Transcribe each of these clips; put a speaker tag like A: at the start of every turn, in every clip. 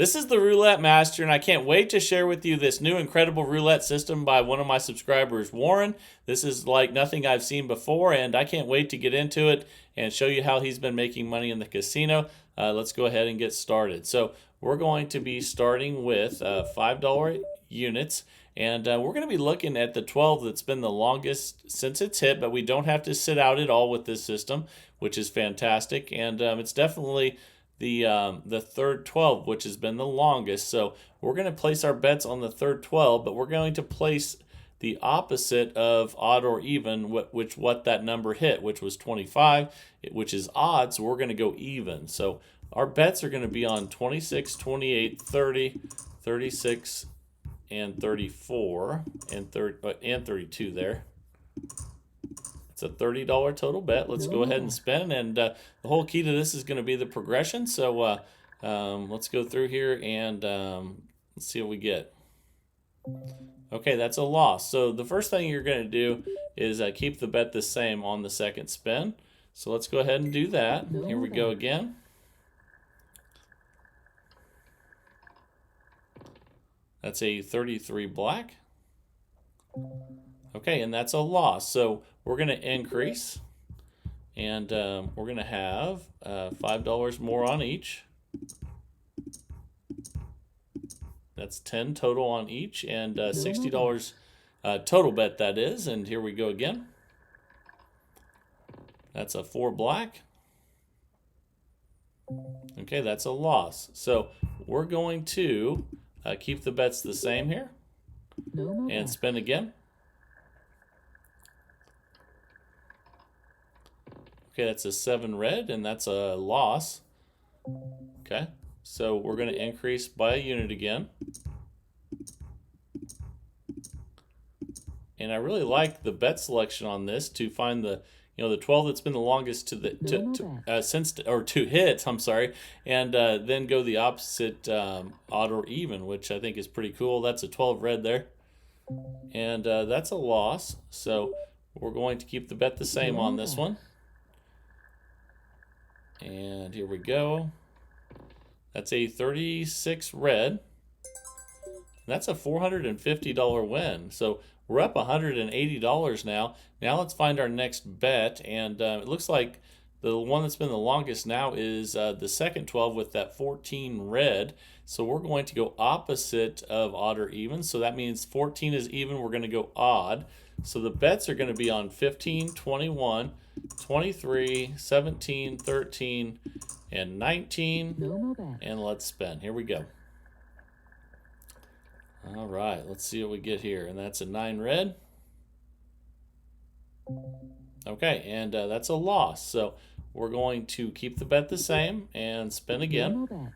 A: This is the Roulette Master, and I can't wait to share with you this new incredible roulette system by one of my subscribers, Warren. This is like nothing I've seen before, and I can't wait to get into it and show you how he's been making money in the casino. Let's go ahead and get started. So we're going to be starting with $5 units, and we're going to be looking at the 12 that's been the longest since it's hit, but we don't have to sit out at all with this system, which is fantastic, and it's definitely the third 12, which has been the longest. So we're going to place our bets on the third 12, but we're going to place the opposite of odd or even, what that number hit, which was 25, which is odd. So we're going to go even. So our bets are going to be on 26, 28, 30, 36, and 34, and 32 there. It's a $30 total bet. Let's go ahead and spin, and the whole key to this is going to be the progression. So let's go through here and let's see what we get. Okay, that's a loss. So the first thing you're going to do is keep the bet the same on the second spin. So let's go ahead and do that. Here we go again. That's a 33 black. Okay, and that's a loss. So we're going to increase, and we're going to have $5 more on each. That's 10 total on each, and $60 total bet, that is. And here we go again. That's a 4 black. Okay, that's a loss. So we're going to keep the bets the same here and spin again. Okay, that's a 7 red, and that's a loss. Okay, so we're going to increase by a unit again. And I really like the bet selection on this to find the the 12 that's been the longest to hit. I'm sorry, and then go the opposite, odd or even, which I think is pretty cool. That's a 12 red there, and that's a loss. So we're going to keep the bet the same on this one. And here we go. That's a 36 red. That's a $450 win. So we're up $180 now. Now let's find our next bet. And it looks like the one that's been the longest now is the second 12 with that 14 red. So we're going to go opposite of odd or even. So that means 14 is even. We're going to go odd. So the bets are going to be on 15, 21, 23, 17, 13, and 19. And let's spin. Here we go. All right, let's see what we get here. And that's a 9 red. Okay, and that's a loss. So we're going to keep the bet the same and spin again.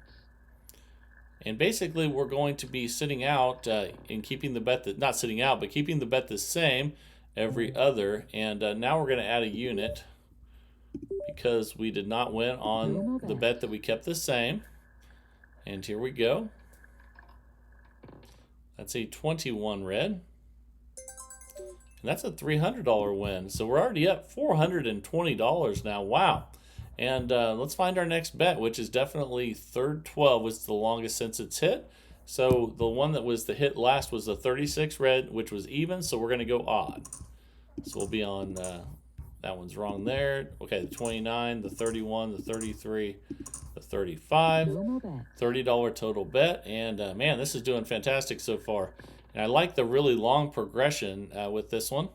A: And basically, we're going to be sitting out and keeping the bet, not sitting out, but keeping the bet the same every other. And now we're going to add a unit because we did not win on the bet that we kept the same. And here we go. That's a 21 red. And that's a $300 win. So we're already up $420 now. Wow. And let's find our next bet, which is definitely third 12 was the longest since it's hit. So the one that was the hit last was the 36 red, which was even. So we're going to go odd. So we'll be on, that one's wrong there. Okay, the 29, the 31, the 33, the 35, $30 total bet. And man, this is doing fantastic so far. And I like the really long progression with this one.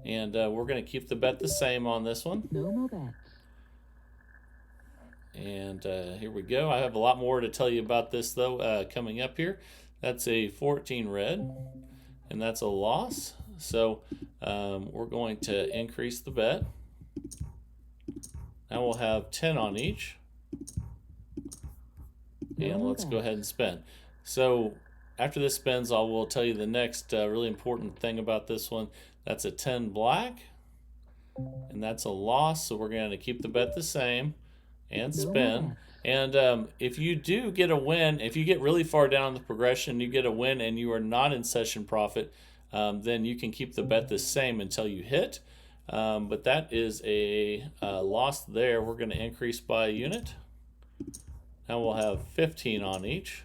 A: And we're going to keep the bet the same on this one. And here we go. I have a lot more to tell you about this, though, coming up here. That's a 14 red, and that's a loss. So we're going to increase the bet. Now we'll have 10 on each. And let's go ahead and spin. So after this spins, I will tell you the next really important thing about this one. That's a 10 black, and that's a loss. So we're going to keep the bet the same and spin. And if you do get a win, if you get really far down the progression, you get a win and you are not in session profit, then you can keep the bet the same until you hit. But that is a loss there. We're going to increase by a unit. Now we'll have 15 on each.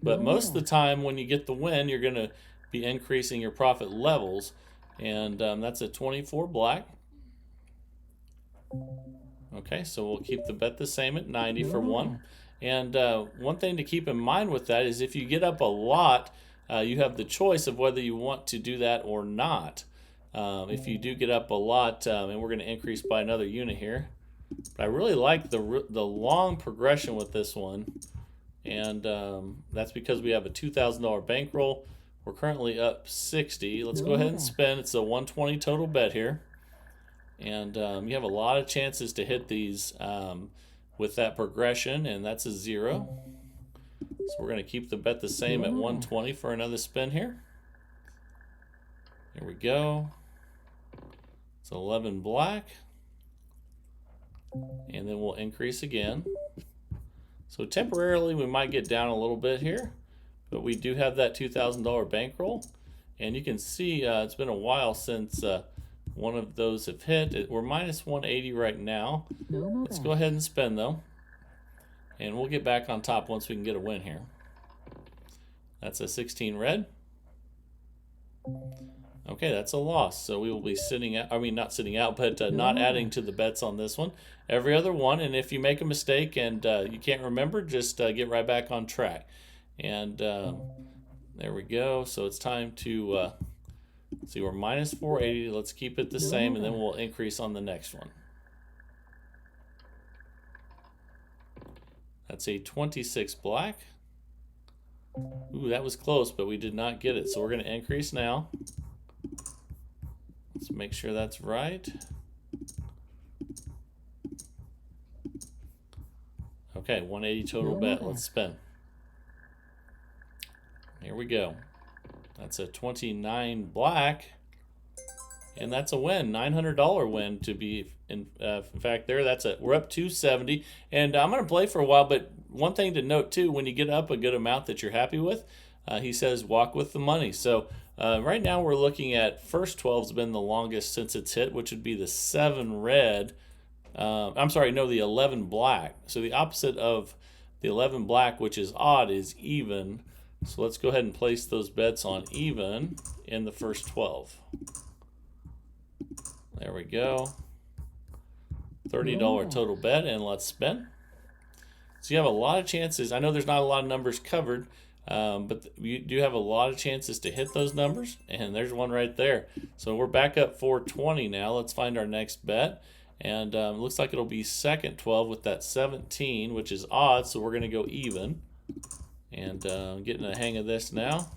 A: But most of the time when you get the win, you're going to be increasing your profit levels. And that's a 24 black. Okay, so we'll keep the bet the same at 90 for one. And one thing to keep in mind with that is if you get up a lot, you have the choice of whether you want to do that or not. If you do get up a lot, and we're going to increase by another unit here. But I really like the long progression with this one. And that's because we have a $2,000 bankroll. We're currently up 60. Let's go ahead and spin. It's a 120 total bet here. And you have a lot of chances to hit these with that progression, and that's a 0. So we're going to keep the bet the same at 120 for another spin here. Here we go. It's 11 black. And then we'll increase again. So temporarily we might get down a little bit here, but we do have that $2,000 bankroll. And you can see it's been a while since one of those have hit. We're minus 180 right now. Let's go ahead and spin though. And we'll get back on top once we can get a win here. That's a 16 red. Okay, that's a loss. So we will be sitting out, I mean not sitting out, but not adding to the bets on this one. Every other one, and if you make a mistake and you can't remember, just get right back on track. And there we go. So it's time to see, we're minus 480. Let's keep it the same, and then we'll increase on the next one. That's a 26 black. Ooh, that was close, but we did not get it. So we're going to increase now. Let's make sure that's right. Okay, 180 total bet. Let's spin. Here we go. That's a 29 black. And that's a win, $900 win to be in fact there. We're up 270, and I'm going to play for a while. But one thing to note too, when you get up a good amount that you're happy with, he says walk with the money. So right now we're looking at first 12's been the longest since it's hit, which would be the 7 red. I'm sorry, no, the 11 black. So the opposite of the 11 black, which is odd, is even. So let's go ahead and place those bets on even in the first 12. There we go. $30 total bet, and let's spin. So you have a lot of chances. I know there's not a lot of numbers covered, but you do have a lot of chances to hit those numbers, and there's one right there. So we're back up 420 now. Let's find our next bet, and it looks like it'll be second 12 with that 17, which is odd, so we're going to go even. And getting the hang of this now.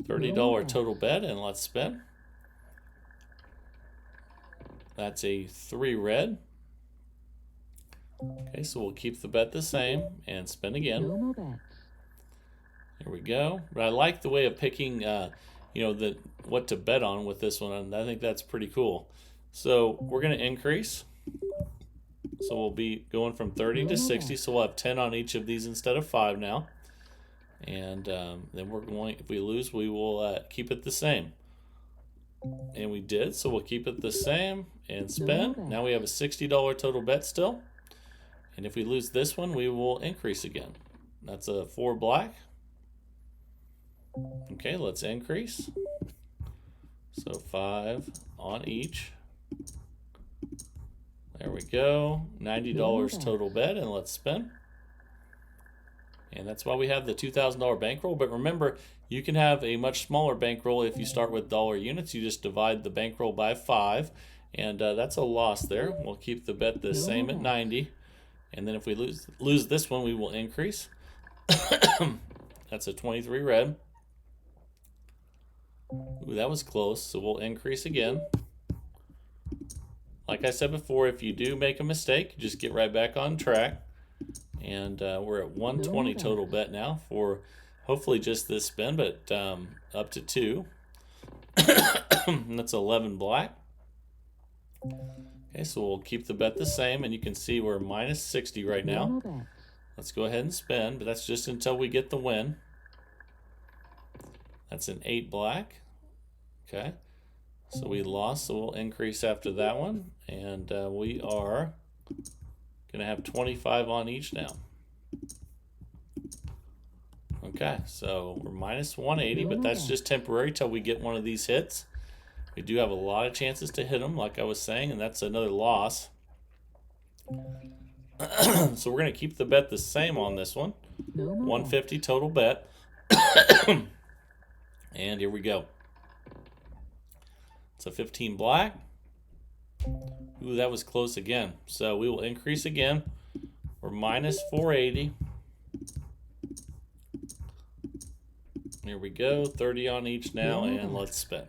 A: $30 total bet, and let's spin. That's a 3 red. Okay, so we'll keep the bet the same and spin again. Here we go. But I like the way of picking, what to bet on with this one. And I think that's pretty cool. So we're going to increase. So we'll be going from 30 to 60. So we'll have 10 on each of these instead of 5 now. And then we're going, if we lose, we will keep it the same. And we did, so we'll keep it the same and spin. Now we have a $60 total bet still. And if we lose this one, we will increase again. That's a 4 black. Okay, let's increase. So 5 on each. There we go. $90 total bet, and let's spin. And that's why we have the $2,000 bankroll. But remember, you can have a much smaller bankroll if you start with dollar units. You just divide the bankroll by 5, and that's a loss there. We'll keep the bet the same at 90. And then if we lose this one, we will increase. That's a 23 red. Ooh, that was close, so we'll increase again. Like I said before, if you do make a mistake, just get right back on track. And we're at 120 total bet now for hopefully just this spin, but up to 2. And that's 11 black. Okay, so we'll keep the bet the same, and you can see we're minus 60 right now. Let's go ahead and spin, but that's just until we get the win. That's an 8 black. Okay, so we lost, so we'll increase after that one, and we are Gonna have 25 on each now. Okay, so we're minus 180, but that's just temporary till we get one of these hits. We do have a lot of chances to hit them, like I was saying, and that's another loss. So we're going to keep the bet the same on this one. 150 total bet. And here we go. It's a 15 black. Ooh, that was close again. So we will increase again. We're minus 480. Here we go. 30 on each now, and let's spin.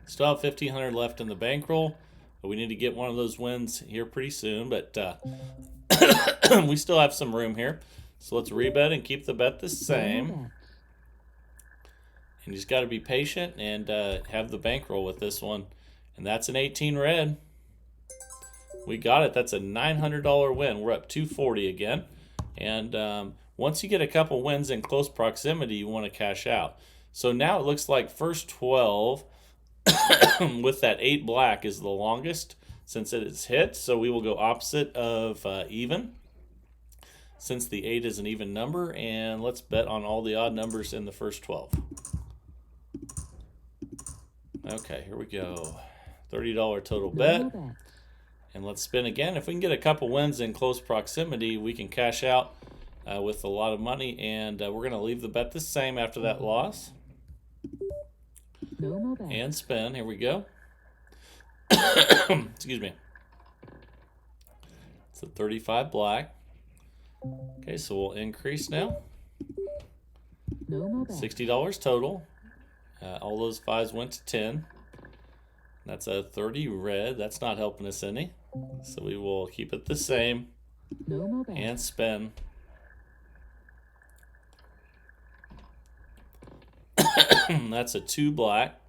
A: Still have 1,500 left in the bankroll. We need to get one of those wins here pretty soon, but we still have some room here. So let's rebet and keep the bet the same. And you just got to be patient and have the bankroll with this one. And that's an 18 red. We got it. That's a $900 win. We're up 240 again. And once you get a couple wins in close proximity, you want to cash out. So now it looks like first 12 with that 8 black is the longest since it is hit. So we will go opposite of even, since the 8 is an even number. And let's bet on all the odd numbers in the first 12. Okay, here we go. $30 total bet. And let's spin again. If we can get a couple wins in close proximity, we can cash out with a lot of money. And we're going to leave the bet the same after that loss. And spin. Here we go. Excuse me. It's a 35 black. Okay, so we'll increase now. $60 total. All those 5s went to 10. That's a 30 red. That's not helping us any. So we will keep it the same. And spin. That's a 2 black.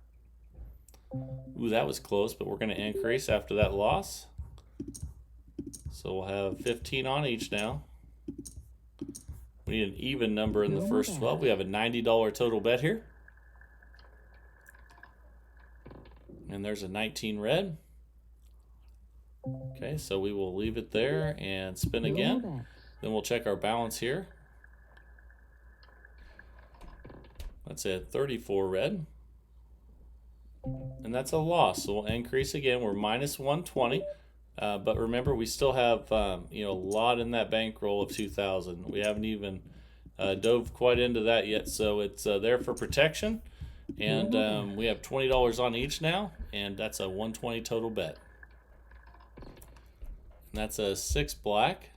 A: Ooh, that was close, but we're going to increase after that loss. So we'll have 15 on each now. We need an even number in the first 12. We have a $90 total bet here. And there's a 19 red. Okay, so we will leave it there and spin again. Then we'll check our balance here. That's a 34 red. And that's a loss, so we'll increase again. We're minus 120. But remember, we still have a lot in that bankroll of 2,000. We haven't even dove quite into that yet, so it's there for protection. And we have $20 on each now, and that's a 120 total bet. And that's a 6 black.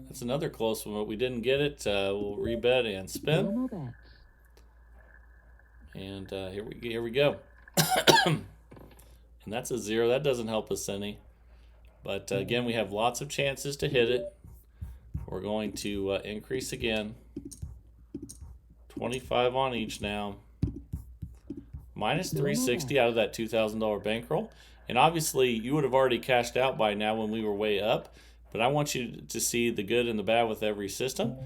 A: That's another close one, but we didn't get it. We'll rebet and spin. And here we go. And that's a 0. That doesn't help us any. But again, we have lots of chances to hit it. We're going to increase again. 25 on each now. Minus 360 out of that $2,000 bankroll. And obviously, you would have already cashed out by now when we were way up. But I want you to see the good and the bad with every system.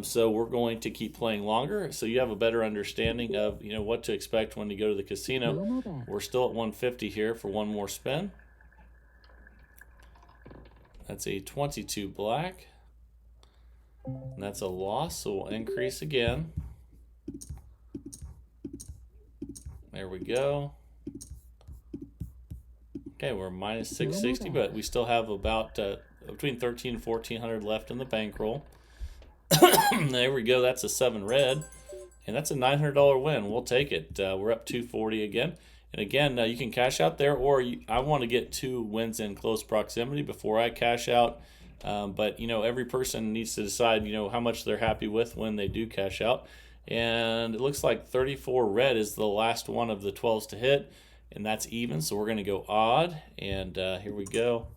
A: So we're going to keep playing longer, so you have a better understanding of what to expect when you go to the casino. We're still at 150 here for one more spin. That's a 22 black. And that's a loss, so we'll increase again. There we go. Okay, we're minus 660, but we still have about between 1,300 and 1,400 left in the bankroll. There we go. That's a 7 red, and that's a $900 win. We'll take it. We're up 240 again. And again, you can cash out there, or I want to get 2 wins in close proximity before I cash out. But every person needs to decide how much they're happy with when they do cash out. And it looks like 34 red is the last one of the 12s to hit, and that's even. So we're going to go odd, and here we go.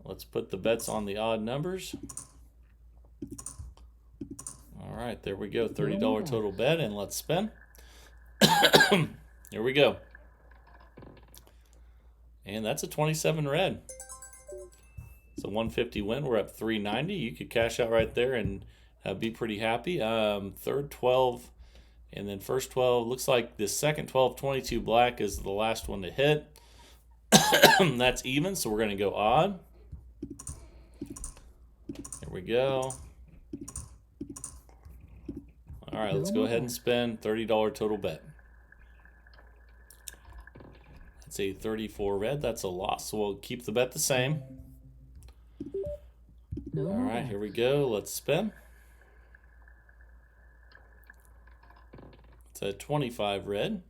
A: Let's put the bets on the odd numbers. All right, there we go. $30 total bet, and let's spin. Here we go. And that's a 27 red. It's a 150 win. We're up 390. You could cash out right there and be pretty happy. Third 12 and then first 12. Looks like the second 12, 22 black is the last one to hit. That's even, so we're going to go odd. Here we go. All right, let's go ahead and spend $30 total bet. That's a 34 red. That's a loss, so we'll keep the bet the same. All right, here we go. Let's spin. It's a 25 red.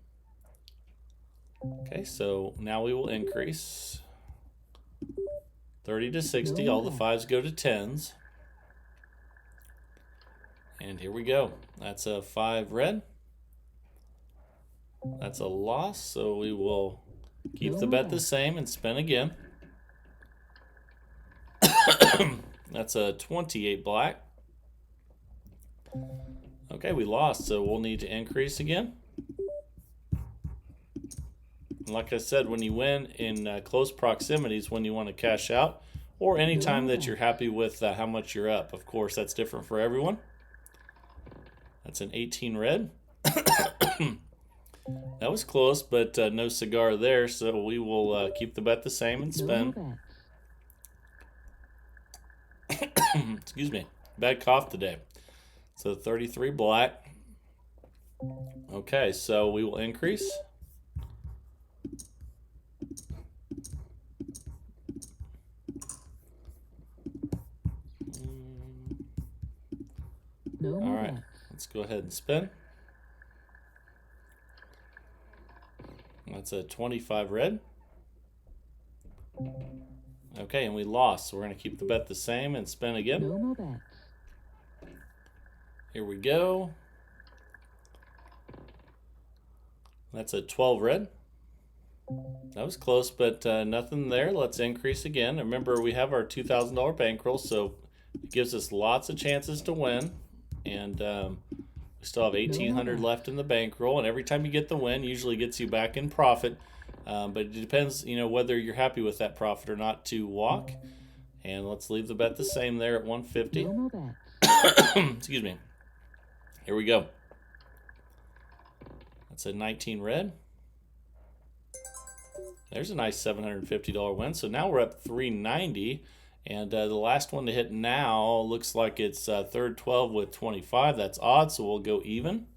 A: Okay, so now we will increase 30 to 60. All the 5s go to 10s. And here we go. That's a 5 red. That's a loss, so we will keep the bet the same and spin again. That's a 28 black. Okay, we lost, so we'll need to increase again. Like I said, when you win in close proximities, when you want to cash out, or anytime that you're happy with how much you're up. Of course, that's different for everyone. That's an 18 red. That was close, but no cigar there, so we will keep the bet the same and spin. Excuse me, bad cough today. So 33 black. Okay, so we will increase. All right, let's go ahead and spin. That's a 25 red. Okay, and we lost, so we're going to keep the bet the same and spin again. Here we go. That's a 12 red. That was close, but nothing there. Let's increase again. Remember, we have our $2,000 bankroll, so it gives us lots of chances to win. And we still have 1,800 left in the bankroll, and every time you get the win, usually gets you back in profit. But it depends, whether you're happy with that profit or not to walk. And let's leave the bet the same there at 150. Excuse me. Here we go. That's a 19 red. There's a nice $750 win. So now we're up 390. And the last one to hit now looks like it's third 12 with 25. That's odd, so we'll go even.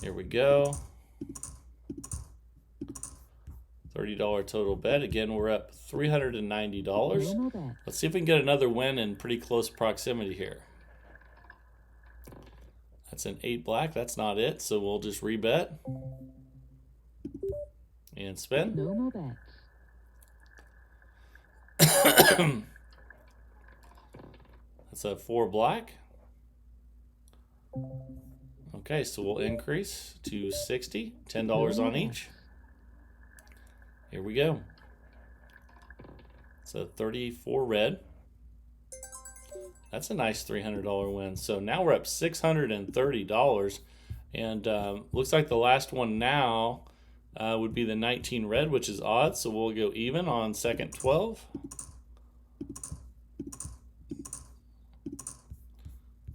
A: Here we go. $30 total bet. Again, we're up $390. Let's see if we can get another win in pretty close proximity here. That's an 8 black. That's not it, so we'll just rebet. And spin.
B: No more bets.
A: That's a 4 black. Okay, so we'll increase to 60, $10 on each. Here we go. It's a 34 red. That's a nice $300 win. So now we're up $630. And looks like the last one now would be the 19 red, which is odd. So we'll go even on second 12.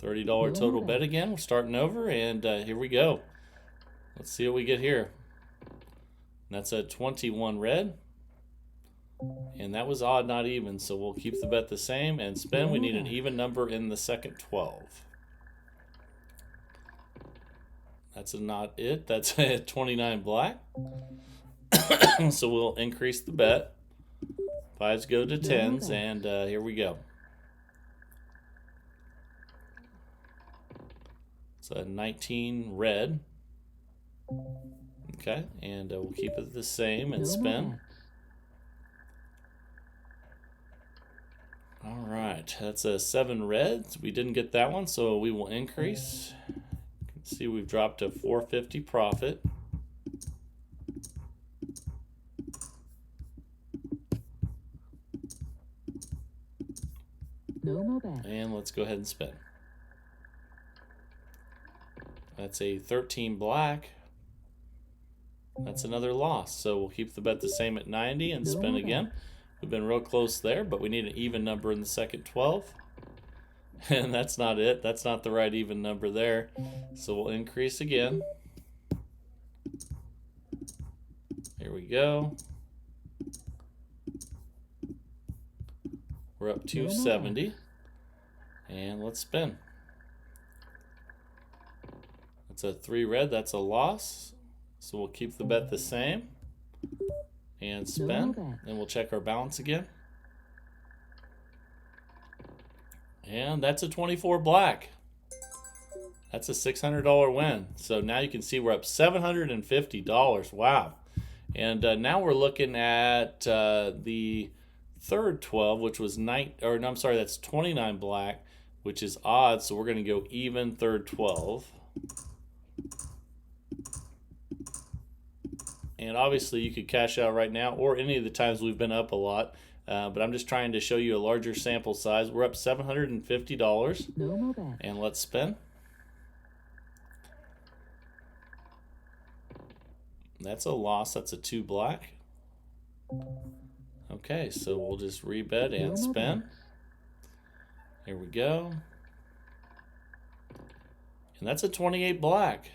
A: $30 total bet again. We're starting over, and here we go. Let's see what we get here. That's a 21 red. And that was odd, not even, so we'll keep the bet the same and spin. We need an even number in the second 12. That's not it. That's a 29 black. So we'll increase the bet. 5s go to 10s, and here we go. It's a 19 red. Okay, and we'll keep it the same and spin. All right, that's a 7 reds. We didn't get that one, so we will increase. You can see we've dropped to 450 profit.
B: No more bets.
A: And let's go ahead and spin. That's a 13 black. That's another loss. So we'll keep the bet the same at 90 and spin again. We've been real close there, but we need an even number in the second 12. And that's not it. That's not the right even number there. So we'll increase again. Here we go. We're up 270. And let's spin. That's a 3 red. That's a loss. So we'll keep the bet the same. And spin. And we'll check our balance again. And that's a 24 black. That's a $600 win. So now you can see we're up $750. Wow. And now we're looking at the third 12, which was that's 29 black, which is odd. So we're going to go even third 12. And obviously you could cash out right now or any of the times we've been up a lot. But I'm just trying to show you a larger sample size. We're up $750. And let's spin. That's a loss. That's a 2 black. Okay, so we'll just rebet and spin. Here we go. And that's a 28 black.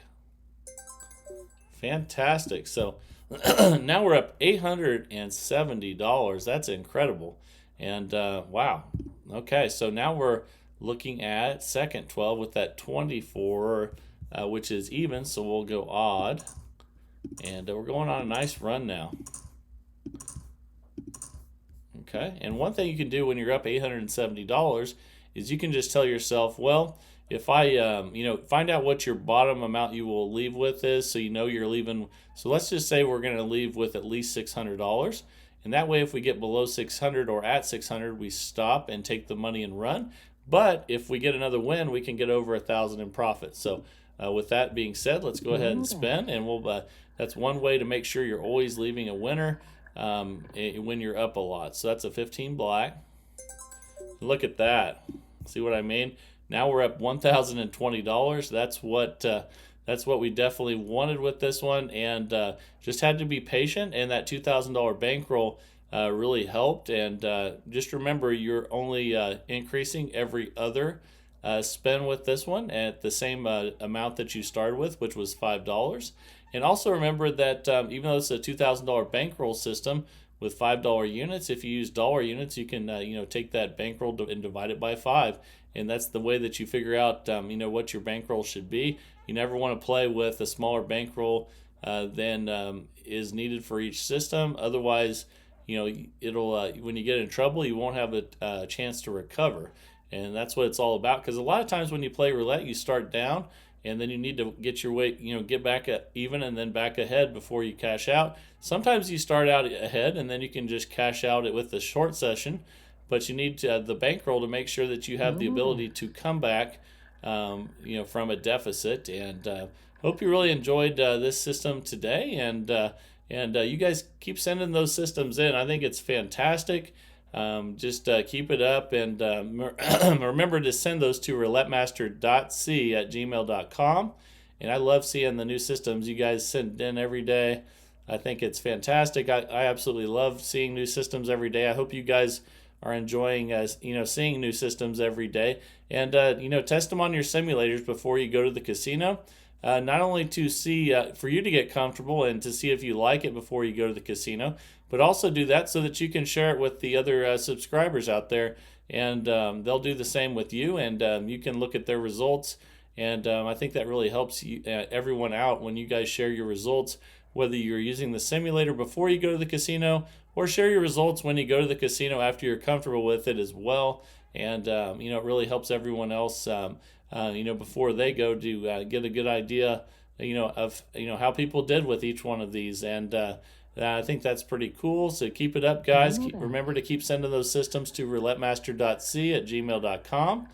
A: Fantastic. So now we're up $870. That's incredible. And wow. Okay, so now we're looking at second 12 with that 24, which is even. So we'll go odd. And we're going on a nice run now. Okay, and one thing you can do when you're up $870 is you can just tell yourself, well, if I, find out what your bottom amount you will leave with is, so you know you're leaving. So let's just say we're going to leave with at least $600, and that way, if we get below 600 or at 600, we stop and take the money and run. But if we get another win, we can get over 1,000 in profit. So with that being said, let's go ahead and spin, and we'll. That's one way to make sure you're always leaving a winner when you're up a lot. So that's a 15 black. Look at that. See what I mean? Now we're up $1,020. That's what we definitely wanted with this one, and just had to be patient. And that $2,000 bankroll really helped. And just remember, you're only increasing every other spend with this one at the same amount that you started with, which was $5. And also remember that even though it's a $2,000 bankroll system with $5 units, if you use dollar units, you can take that bankroll and divide it by 5, and that's the way that you figure out what your bankroll should be. You never want to play with a smaller bankroll than is needed for each system. Otherwise, it'll when you get in trouble, you won't have a chance to recover. And that's what it's all about. Because a lot of times when you play roulette, you start down, and then you need to get your weight, get back at even and then back ahead before you cash out. Sometimes you start out ahead and then you can just cash out it with the short session, but you need the bankroll to make sure that you have the ability to come back, from a deficit. And hope you really enjoyed this system today, and you guys keep sending those systems in. I think it's fantastic. Just keep it up, and remember to send those to roulettemaster.c@gmail.com. And I love seeing the new systems you guys send in every day. I think it's fantastic. I absolutely love seeing new systems every day. I hope you guys are enjoying seeing new systems every day. And test them on your simulators before you go to the casino. Not only to see for you to get comfortable and to see if you like it before you go to the casino, but also do that so that you can share it with the other subscribers out there, and they'll do the same with you, and you can look at their results. And I think that really helps you, everyone out when you guys share your results, whether you're using the simulator before you go to the casino or share your results when you go to the casino after you're comfortable with it as well. And it really helps everyone else before they go to get a good idea of how people did with each one of these. And I think that's pretty cool. So keep it up, guys. Remember to keep sending those systems to roulettemaster.c@gmail.com.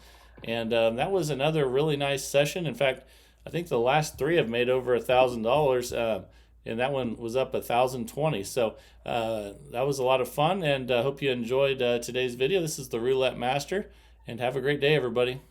A: And that was another really nice session. In fact, I think the last 3 have made over $1,000, and that one was up 1,020. So that was a lot of fun, and I hope you enjoyed today's video. This is the Roulette Master, and have a great day, everybody.